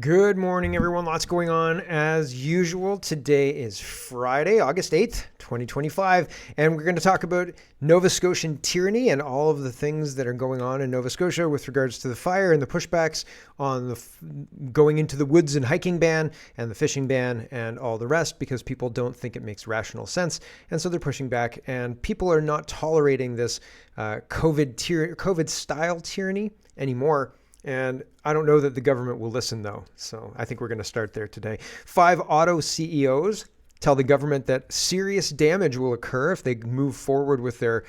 Good morning, everyone. Lots going on as usual. Today is Friday, August 8th, 2025, and we're going to talk about Nova Scotian tyranny and all of the things that are going on in Nova Scotia with regards to the fire and the pushbacks on the going into the woods and hiking ban and the fishing ban and all the rest, because people don't think it makes rational sense. And so they're pushing back, and people are not tolerating this COVID style tyranny anymore. And I don't know that the government will listen, though. So I think we're going to start there today. 5 auto CEOs tell the government that serious damage will occur if they move forward with their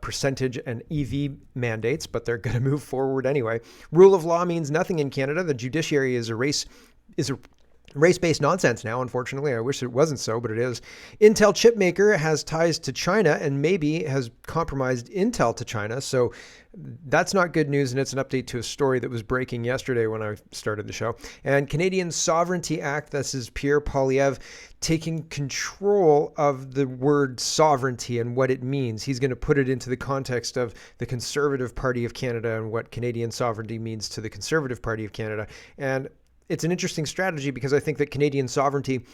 percentage and EV mandates, but they're going to move forward anyway. Rule of law means nothing in Canada. The judiciary is a race-based nonsense now, unfortunately. I wish it wasn't so, but it is. Intel chipmaker has ties to China and maybe has compromised Intel to China. So that's not good news, and it's an update to a story that was breaking yesterday when I started the show. And Canadian Sovereignty Act, this is Pierre Poilievre taking control of the word sovereignty and what it means. He's going to put it into the context of the Conservative Party of Canada and what Canadian sovereignty means to the Conservative Party of Canada. And it's an interesting strategy because I think that Canadian sovereignty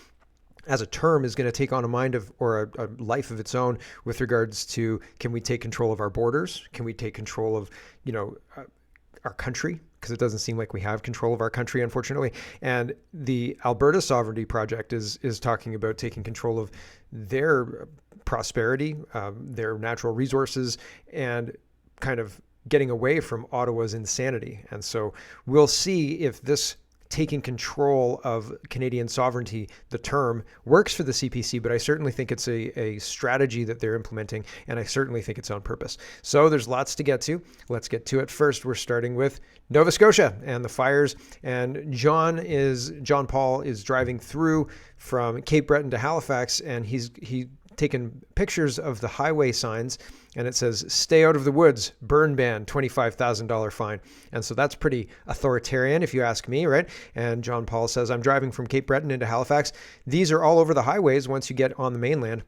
as a term is going to take on a mind of or a life of its own with regards to, can we take control of our borders? Can we take control of, our country? Because it doesn't seem like we have control of our country, unfortunately. And the Alberta Sovereignty Project is talking about taking control of their prosperity, their natural resources, and kind of getting away from Ottawa's insanity. And so we'll see if this taking control of Canadian sovereignty, the term, works for the CPC, but I certainly think it's a strategy that they're implementing, and I certainly think it's on purpose. So there's lots to get to. Let's get to it. First, we're starting with Nova Scotia and the fires. And John Paul is driving through from Cape Breton to Halifax, and he's taken pictures of the highway signs, and it says, "Stay out of the woods, burn ban, $25,000 fine." And so that's pretty authoritarian, if you ask me, right? And John Paul says, "I'm driving from Cape Breton into Halifax. These are all over the highways once you get on the mainland.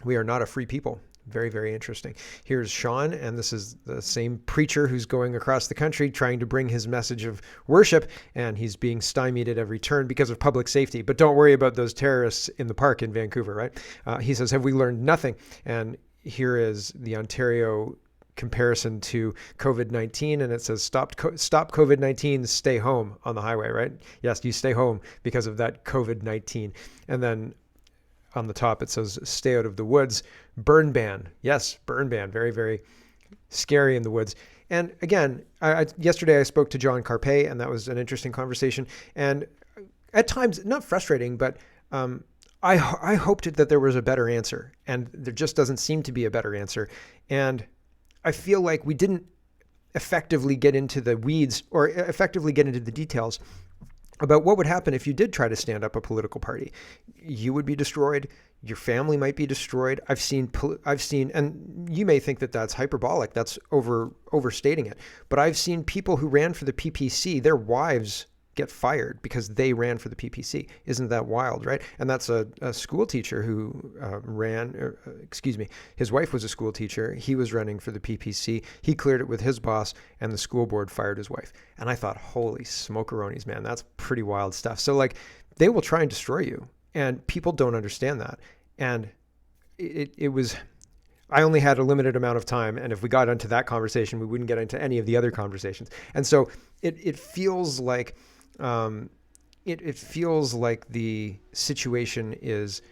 We are not a free people." Very, very interesting. Here's Sean, and this is the same preacher who's going across the country trying to bring his message of worship, and he's being stymied at every turn because of public safety. But don't worry about those terrorists in the park in Vancouver, right? He says, "Have we learned nothing?" And here is the Ontario comparison to COVID-19, and it says, stop COVID-19, stay home on the highway, right? Yes, you stay home because of that COVID-19. And then on the top, it says, "Stay out of the woods, burn ban." Yes, burn ban. Very, very scary in the woods. And again, yesterday I spoke to John Carpe, and that was an interesting conversation. And at times, not frustrating, but I hoped that there was a better answer, and there just doesn't seem to be a better answer. And I feel like we didn't effectively get into the weeds or effectively get into the details about what would happen if you did try to stand up a political party. You would be destroyed. Your family might be destroyed. I've seen, and you may think that that's hyperbolic. That's overstating it. But I've seen people who ran for the PPC, their wives get fired because they ran for the PPC. Isn't that wild, right? And that's a school teacher who his wife was a school teacher. He was running for the PPC. He cleared it with his boss, and the school board fired his wife. And I thought, holy smokeronies, man, that's pretty wild stuff. So like, they will try and destroy you, and people don't understand that. And it was, I only had a limited amount of time, and if we got into that conversation, we wouldn't get into any of the other conversations. And so it feels like it feels like the situation is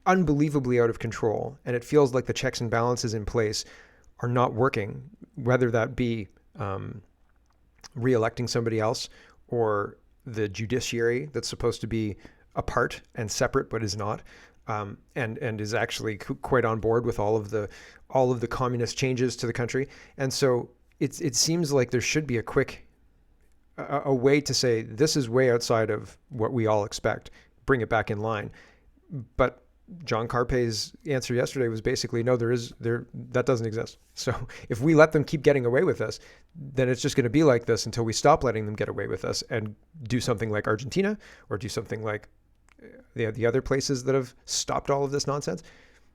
unbelievably out of control, and it feels like the checks and balances in place are not working, whether that be re-electing somebody else or the judiciary that's supposed to be apart and separate but is not, and is actually quite on board with all of the communist changes to the country. And so it seems like there should be a way to say, this is way outside of what we all expect, bring it back in line. But John Carpe's answer yesterday was basically, no, that doesn't exist. So if we let them keep getting away with this, then it's just going to be like this until we stop letting them get away with us and do something like Argentina, or do something like the other places that have stopped all of this nonsense.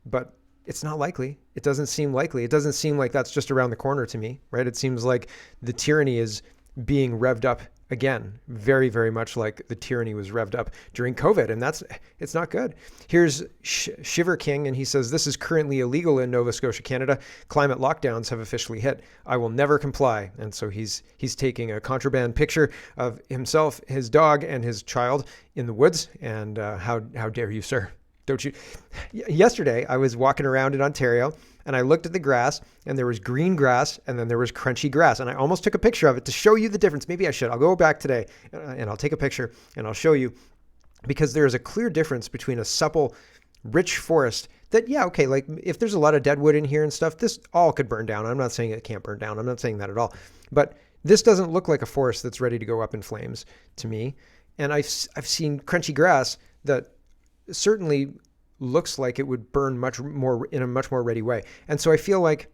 But it's not likely. It doesn't seem likely. It doesn't seem like that's just around the corner to me, right? It seems like the tyranny is being revved up Again, very, very much like the tyranny was revved up during COVID, and it's not good. Here's Shiver King, and he says, this is currently illegal in Nova Scotia, Canada. Climate lockdowns have officially hit. I will never comply. And so he's taking a contraband picture of himself, his dog, and his child in the woods. And how dare you, sir? Don't you? Yesterday, I was walking around in Ontario, and I looked at the grass, and there was green grass, and then there was crunchy grass. And I almost took a picture of it to show you the difference. Maybe I should. I'll go back today, and I'll take a picture, and I'll show you. Because there is a clear difference between a supple, rich forest that, yeah, okay, like if there's a lot of dead wood in here and stuff, this all could burn down. I'm not saying it can't burn down. I'm not saying that at all. But this doesn't look like a forest that's ready to go up in flames to me. And I've seen crunchy grass that certainly looks like it would burn much more in a much more ready way. And so I feel like,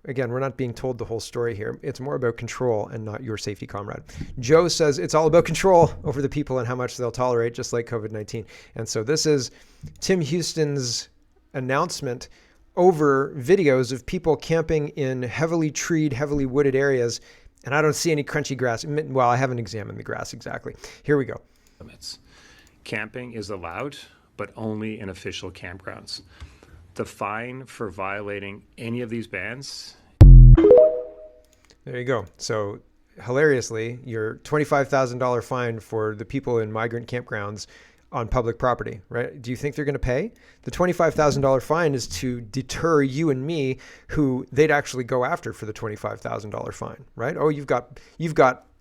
again, we're not being told the whole story here. It's more about control and not your safety, comrade. Joe says it's all about control over the people and how much they'll tolerate, just like COVID-19. And so this is Tim Houston's announcement over videos of people camping in heavily treed, heavily wooded areas. And I don't see any crunchy grass. Well, I haven't examined the grass exactly. Here we go. Camping is allowed, but only in official campgrounds. The fine for violating any of these bans. There you go. So hilariously, your $25,000 fine for the people in migrant campgrounds on public property, right? Do you think they're going to pay? The $25,000 fine is to deter you and me, who they'd actually go after for the $25,000 fine, right? Oh, you've got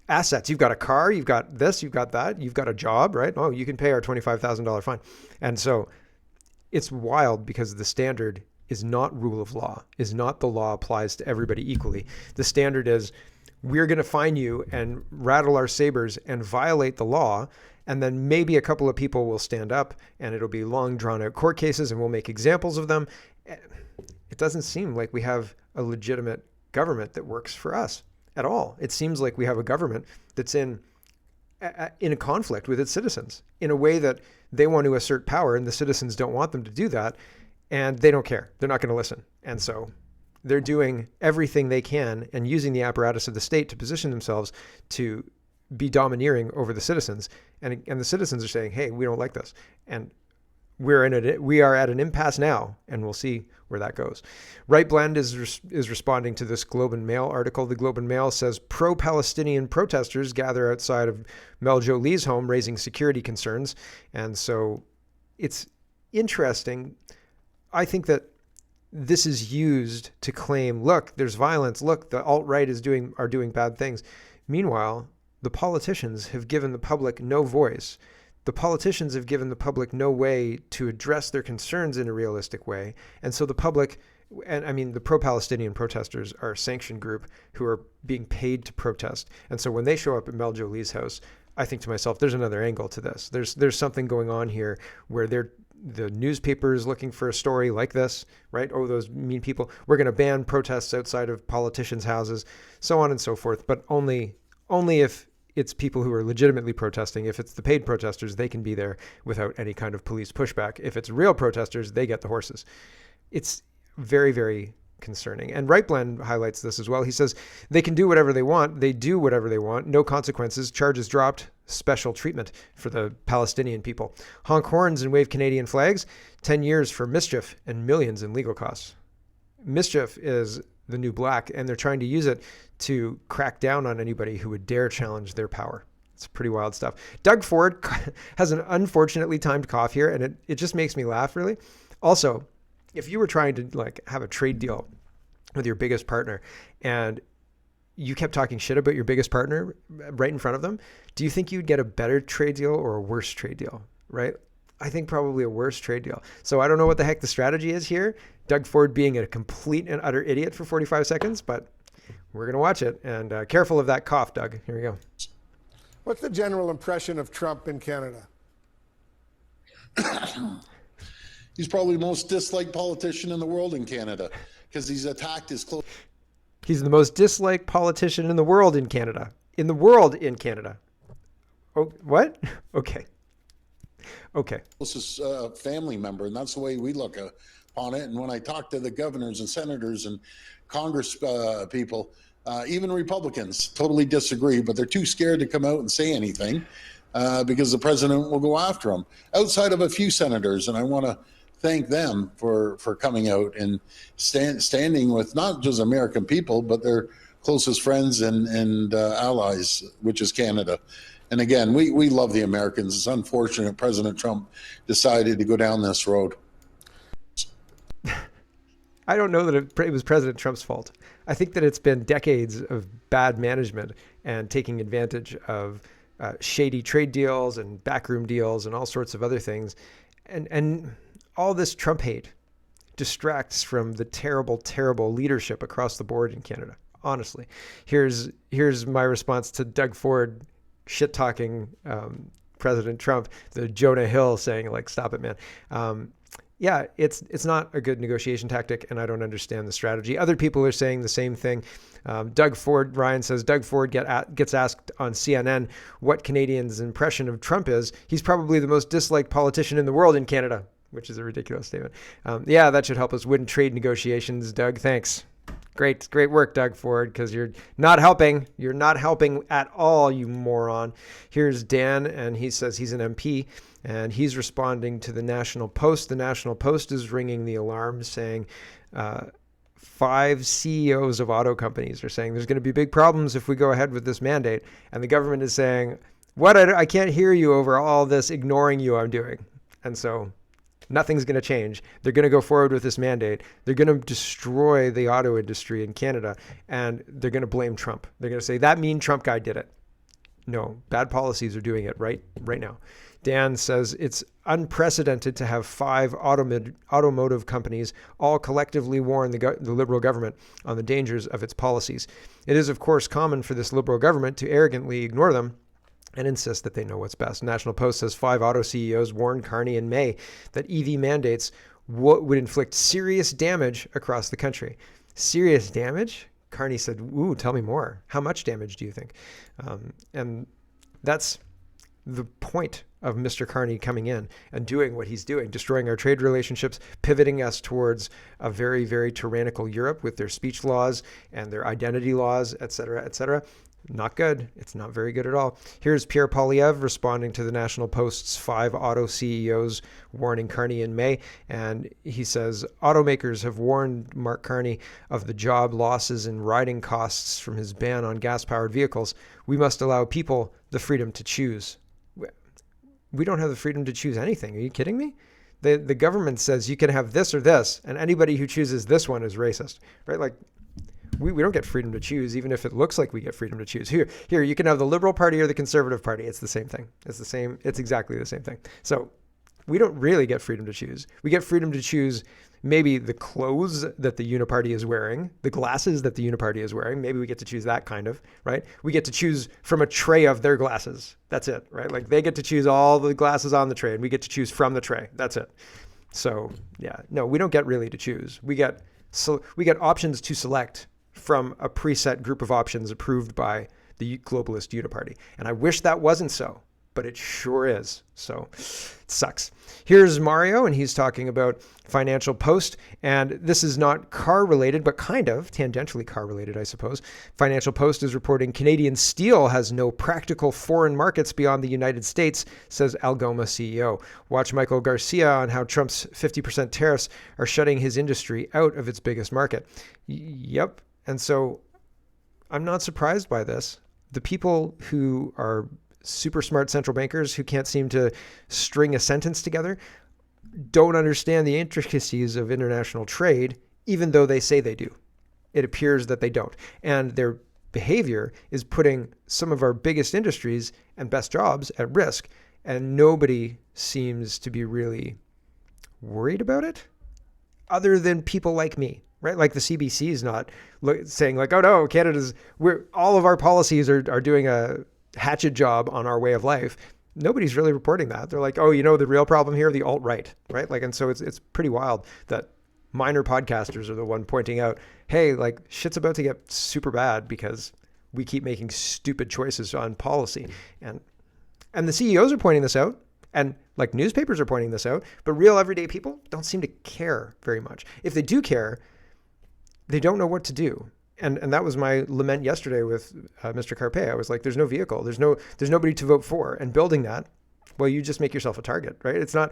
assets. You've got a car, you've got this, you've got that, you've got a job, right? Oh, you can pay our $25,000 fine. And so it's wild because the standard is not rule of law, is not the law applies to everybody equally. The standard is we're going to fine you and rattle our sabers and violate the law. And then maybe a couple of people will stand up and it'll be long drawn out court cases and we'll make examples of them. It doesn't seem like we have a legitimate government that works for us at all. It seems like we have a government that's in a conflict with its citizens in a way that they want to assert power and the citizens don't want them to do that, and they don't care. They're not going to listen. And so they're doing everything they can and using the apparatus of the state to position themselves to be domineering over the citizens. And the citizens are saying, hey, we don't like this. And we are at an impasse now, and we'll see where that goes. Right Blend is responding to this Globe and Mail article. The Globe and Mail says pro-Palestinian protesters gather outside of Mel Jolie's home, raising security concerns. And so it's interesting. I think that this is used to claim, look, there's violence. Look, the alt-right are doing bad things. Meanwhile, the politicians have given the public no voice. The politicians have given the public no way to address their concerns in a realistic way. And so the public, and I mean, the pro-Palestinian protesters are a sanctioned group who are being paid to protest. And so when they show up at Mel Jolie's house, I think to myself, there's another angle to this. There's something going on here where the newspaper is looking for a story like this, right? Oh, those mean people. We're going to ban protests outside of politicians' houses, so on and so forth. But only if it's people who are legitimately protesting. If it's the paid protesters, they can be there without any kind of police pushback. If it's real protesters, they get the horses. It's very, very concerning. And Right Blend highlights this as well. He says they can do whatever they want. They do whatever they want. No consequences. Charges dropped. Special treatment for the Palestinian people. Honk horns and wave Canadian flags. 10 years for mischief and millions in legal costs. Mischief is the new black, and they're trying to use it to crack down on anybody who would dare challenge their power. It's pretty wild stuff. Doug Ford has an unfortunately timed cough here, and it just makes me laugh, really. Also, if you were trying to have a trade deal with your biggest partner and you kept talking shit about your biggest partner right in front of them, do you think you'd get a better trade deal or a worse trade deal, right? I think probably a worse trade deal. So I don't know what the heck the strategy is here. Doug Ford being a complete and utter idiot for 45 seconds, but we're going to watch it. And careful of that cough, Doug. Here we go. What's the general impression of Trump in Canada? He's probably the most disliked politician in the world in Canada because he's attacked his close. He's the most disliked politician in the world in Canada. In the world in Canada. Oh, what? Okay. Closest family member, and that's the way we look upon it. And when I talk to the governors and senators and Congress people, Even Republicans totally disagree, but they're too scared to come out and say anything because the president will go after them. Outside of a few senators, and I want to thank them for coming out and standing with not just American people, but their closest friends and allies, which is Canada. And again, we love the Americans. It's unfortunate President Trump decided to go down this road. I don't know that it was President Trump's fault. I think that it's been decades of bad management and taking advantage of shady trade deals and backroom deals and all sorts of other things. And all this Trump hate distracts from the terrible, terrible leadership across the board in Canada. Honestly, here's my response to Doug Ford shit-talking President Trump, the Jonah Hill saying, like, stop it, man. Yeah, it's not a good negotiation tactic, and I don't understand the strategy. Other people are saying the same thing. Ryan says, Doug Ford gets asked on CNN what Canadians' impression of Trump is. He's probably the most disliked politician in the world in Canada, which is a ridiculous statement. Yeah, that should help us win trade negotiations, Doug. Thanks. Great work, Doug Ford, because you're not helping. You're not helping at all, you moron. Here's Dan, and he says he's an MP, and he's responding to the National Post. The National Post is ringing the alarm, saying 5 CEOs of auto companies are saying there's going to be big problems if we go ahead with this mandate. And the government is saying, what? I can't hear you over all this ignoring you I'm doing. And so nothing's going to change. They're going to go forward with this mandate. They're going to destroy the auto industry in Canada, and they're going to blame Trump. They're going to say that mean Trump guy did it. No, bad policies are doing it right now. Dan says it's unprecedented to have 5 automotive companies all collectively warn the Liberal government on the dangers of its policies. It is, of course, common for this Liberal government to arrogantly ignore them and insist that they know what's best. National Post says 5 auto CEOs warned Carney in May that EV mandates would inflict serious damage across the country. Serious damage? Carney said, ooh, tell me more. How much damage do you think? And that's the point of Mr. Carney coming in and doing what he's doing, destroying our trade relationships, pivoting us towards a very, very tyrannical Europe with their speech laws and their identity laws, et cetera, et cetera. Not good. It's not very good at all. Here's Pierre Poilievre responding to the National Post's 5 auto CEOs warning Carney in May. And he says, automakers have warned Mark Carney of the job losses and riding costs from his ban on gas-powered vehicles. We must allow people the freedom to choose. We don't have the freedom to choose anything. Are you kidding me? The government says you can have this or this, and anybody who chooses this one is racist, right? Like, we don't get freedom to choose, even if it looks like we get freedom to choose. Here, you can have the Liberal Party or the Conservative Party. It's the same thing. It's exactly the same thing. So we don't really get freedom to choose. We get freedom to choose maybe the clothes that the Uniparty is wearing, the glasses that the Uniparty is wearing. Maybe we get to choose that kind of, right? We get to choose from a tray of their glasses. That's it, right? Like they get to choose all the glasses on the tray and we get to choose from the tray. That's it. So yeah, no, we don't get really to choose. We get options to select from a preset group of options approved by the globalist Uniparty. And I wish that wasn't so, but it sure is. So it sucks. Here's Mario, and he's talking about Financial Post. And this is not car related, but kind of tangentially car related, I suppose. Financial Post is reporting Canadian steel has no practical foreign markets beyond the United States, says Algoma CEO. Watch Michael Garcia on how Trump's 50% tariffs are shutting his industry out of its biggest market. Yep. And so I'm not surprised by this. The people who are super smart central bankers who can't seem to string a sentence together don't understand the intricacies of international trade, even though they say they do. It appears that they don't. And their behavior is putting some of our biggest industries and best jobs at risk. And nobody seems to be really worried about it other than people like me. Right? Like the CBC is not saying like, oh no, all of our policies are doing a hatchet job on our way of life. Nobody's really reporting that. They're like, oh, the real problem here, the alt-right, right? Like, and so it's pretty wild that minor podcasters are the one pointing out, hey, like shit's about to get super bad because we keep making stupid choices on policy. And the CEOs are pointing this out. And like newspapers are pointing this out, but real everyday people don't seem to care very much. If they do care, they don't know what to do. And that was my lament yesterday with Mr. Carpe. I was like, there's no vehicle, there's nobody to vote for, and building that, well, you just make yourself a target, right? It's not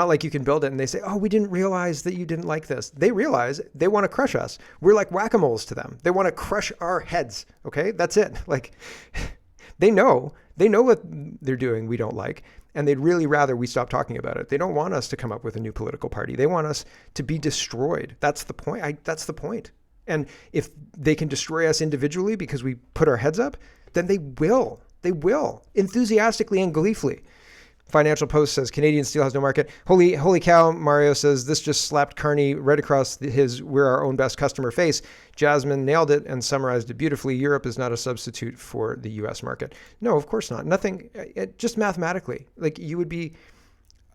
like you can build it and they say, oh, we didn't realize that you didn't like this. They realize they want to crush us. We're like whack-a-moles to them. They want to crush our heads. Okay, that's it. Like, they know what they're doing we don't like, and they'd really rather we stop talking about it. They don't want us to come up with a new political party. They want us to be destroyed. That's the point. That's the point. And if they can destroy us individually because we put our heads up, then they will. They will, enthusiastically and gleefully. Financial Post says Canadian steel has no market. Holy cow, Mario says this just slapped Carney right across his "we're our own best customer" face. Jasmine nailed it and summarized it beautifully. Europe is not a substitute for the U.S. market. No, of course not. Nothing, just mathematically. Like, you would be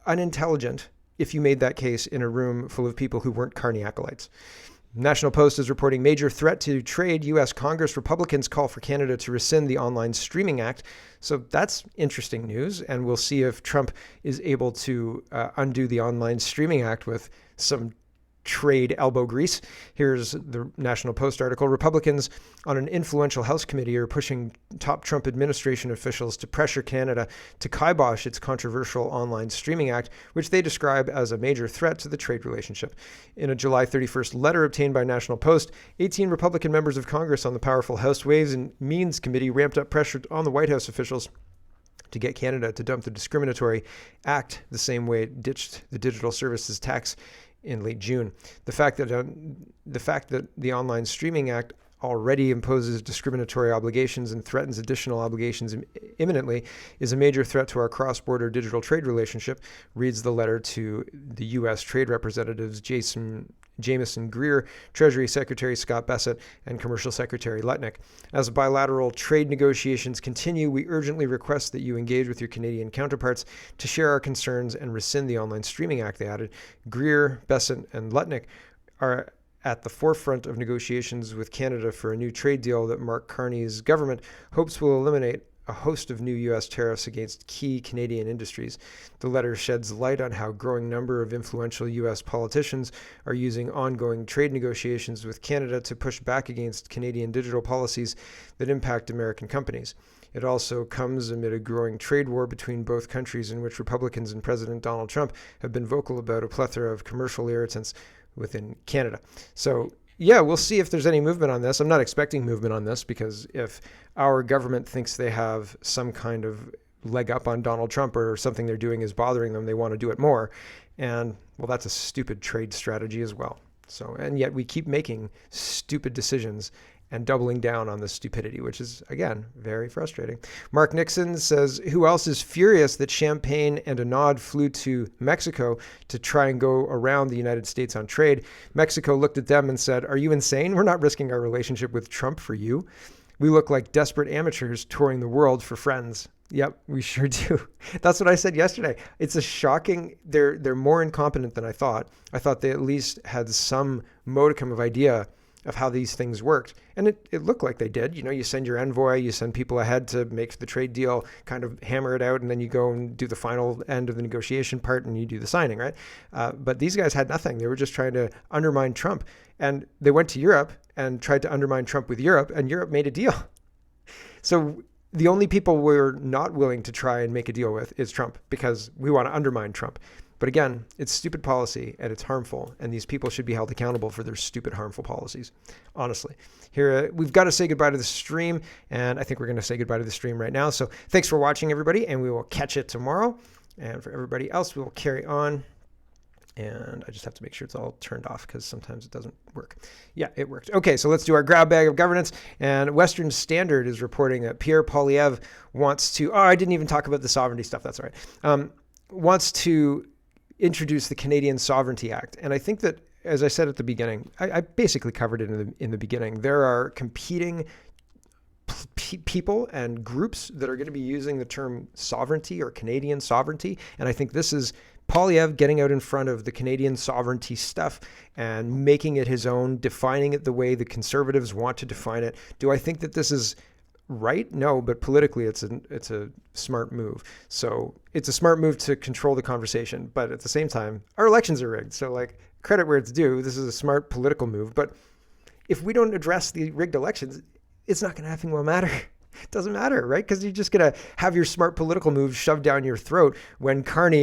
unintelligent if you made that case in a room full of people who weren't Carney acolytes. National Post is reporting major threat to trade. U.S. Congress Republicans call for Canada to rescind the Online Streaming Act. So that's interesting news. And we'll see if Trump is able to undo the Online Streaming Act with some trade elbow grease. Here's the National Post article. Republicans on an influential House committee are pushing top Trump administration officials to pressure Canada to kibosh its controversial Online Streaming Act, which they describe as a major threat to the trade relationship. In a July 31st letter obtained by National Post, 18 Republican members of Congress on the powerful House Ways and Means Committee ramped up pressure on the White House officials to get Canada to dump the discriminatory act the same way it ditched the digital services tax in late June. The fact that the Online Streaming Act already imposes discriminatory obligations and threatens additional obligations imminently is a major threat to our cross-border digital trade relationship, reads the letter to the U.S. Trade Representatives Jamieson Greer, Treasury Secretary Scott Bessent, and Commercial Secretary Lutnick. As bilateral trade negotiations continue, we urgently request that you engage with your Canadian counterparts to share our concerns and rescind the Online Streaming Act, they added. Greer, Bessent, and Lutnick are at the forefront of negotiations with Canada for a new trade deal that Mark Carney's government hopes will eliminate a host of new U.S. tariffs against key Canadian industries. The letter sheds light on how a growing number of influential U.S. politicians are using ongoing trade negotiations with Canada to push back against Canadian digital policies that impact American companies. It also comes amid a growing trade war between both countries in which Republicans and President Donald Trump have been vocal about a plethora of commercial irritants within Canada. So yeah, we'll see if there's any movement on this. I'm not expecting movement on this because if our government thinks they have some kind of leg up on Donald Trump or something they're doing is bothering them, they want to do it more. And well, that's a stupid trade strategy as well. So, and yet we keep making stupid decisions and doubling down on the stupidity, which is, again, very frustrating. Mark Nixon says, who else is furious that Champagne and Anand flew to Mexico to try and go around the United States on trade? Mexico looked at them and said, are you insane? We're not risking our relationship with Trump for you. We look like desperate amateurs touring the world for friends. Yep, we sure do. That's what I said yesterday. It's a shocking, they're more incompetent than I thought. I thought they at least had some modicum of idea of how these things worked. And it looked like they did. You know, you send your envoy, you send people ahead to make the trade deal, kind of hammer it out, and then you go and do the final end of the negotiation part and you do the signing, right? But these guys had nothing. They were just trying to undermine Trump. And they went to Europe and tried to undermine Trump with Europe, and Europe made a deal. So the only people we're not willing to try and make a deal with is Trump because we want to undermine Trump. But again, it's stupid policy and it's harmful, and these people should be held accountable for their stupid, harmful policies. Honestly, here we've got to say goodbye to the stream, and I think we're going to say goodbye to the stream right now. So thanks for watching, everybody, and we will catch it tomorrow. And for everybody else, we will carry on. And I just have to make sure it's all turned off because sometimes it doesn't work. Yeah, it worked. Okay, so let's do our grab bag of governance. And Western Standard is reporting that Pierre Poilievre wants to, I didn't even talk about the sovereignty stuff. That's all right. Wants to introduce the Canadian Sovereignty Act. And I think that, as I said at the beginning, I basically covered it in the beginning. There are competing people and groups that are going to be using the term sovereignty or Canadian sovereignty. And I think this is Poilievre getting out in front of the Canadian sovereignty stuff and making it his own, defining it the way the Conservatives want to define it. Do I think that this is right? No, but politically it's a smart move. So it's a smart move to control the conversation, but at the same time, our elections are rigged. So like, credit where it's due. This is a smart political move, but if we don't address the rigged elections, it's not going to effing well matter. It doesn't matter, right? Because you're just going to have your smart political moves shoved down your throat when Carney